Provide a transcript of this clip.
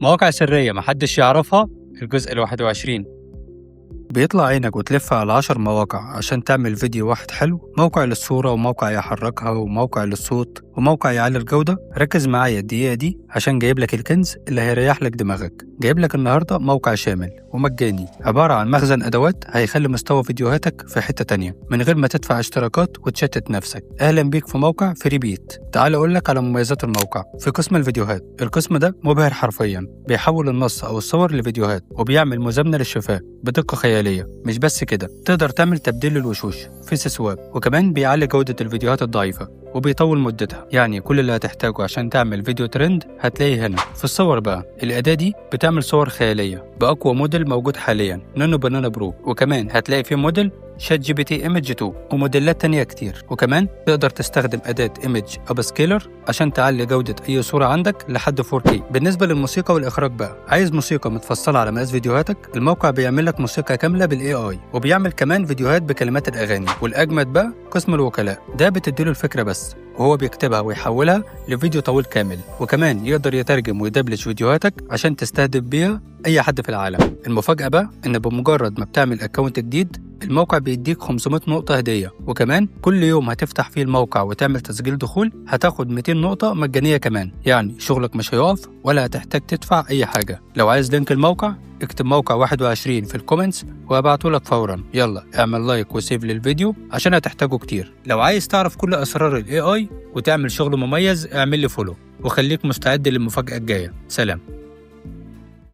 مواقع سرية محدش يعرفها. الجزء ال21. بيطلع عينك وتلف على 10 مواقع عشان تعمل فيديو واحد حلو، موقع للصورة وموقع يحركها وموقع للصوت وموقع يعلي الجودة. ركز معايا الدقيقة دي عشان جايب لك الكنز اللي هيريح لك دماغك. جايب لك النهاردة موقع شامل ومجاني، عبارة عن مخزن أدوات هيخلي مستوى فيديوهاتك في حتة تانية من غير ما تدفع اشتراكات وتشتت نفسك. أهلا بيك في موقع فري بيت. تعال أقول لك على مميزات الموقع. في قسم الفيديوهات، القسم ده مبهر حرفيا، بيحول النص أو الصور لفيديوهات وبيعمل مزامنة للشفاه بدقة خيالية. مش بس كده، تقدر تعمل تبديل للوشوش في سواب، وكمان بيعلي جودة الفيديوهات الضعيفة وبيطول مدتها. يعني كل اللي هتحتاجه عشان تعمل فيديو ترند هتلاقيه هنا. في الصور بقى، الأداة دي بتعمل صور خيالية بأقوى موديل موجود حاليا، نانو بانانا برو، وكمان هتلاقي فيه موديل شات جي بي تي ايمج 2 وموديلات تانية كتير. وكمان تقدر تستخدم أداة ايمج اب سكيلر عشان تعلي جودة أي صورة عندك لحد 4K. بالنسبة للموسيقى والإخراج بقى، عايز موسيقى متفصلة على مقاس فيديوهاتك، الموقع بيعمل لك موسيقى كاملة بالاي اي، وبيعمل كمان فيديوهات بكلمات الأغاني. والأجمد بقى قسم الوكلاء، ده بتديله الفكرة بس وهو بيكتبها ويحولها لفيديو طويل كامل، وكمان يقدر يترجم ويدبلج فيديوهاتك عشان تستهدف بيها أي حد في العالم. المفاجأة بقى إن بمجرد ما بتعمل أكونت جديد، الموقع بيديك 500 نقطة هدية، وكمان كل يوم هتفتح فيه الموقع وتعمل تسجيل دخول هتاخد 200 نقطة مجانية كمان. يعني شغلك مش هيقف ولا هتحتاج تدفع أي حاجة. لو عايز لينك الموقع اكتب موقع 21 في الكومنتس وهبعته لك فورا. يلا اعمل لايك وسيف للفيديو عشان هتحتاجه كتير. لو عايز تعرف كل أسرار ال AI وتعمل شغل مميز، اعمل لي فولو وخليك مستعد للمفاجأة الجاية. سلام.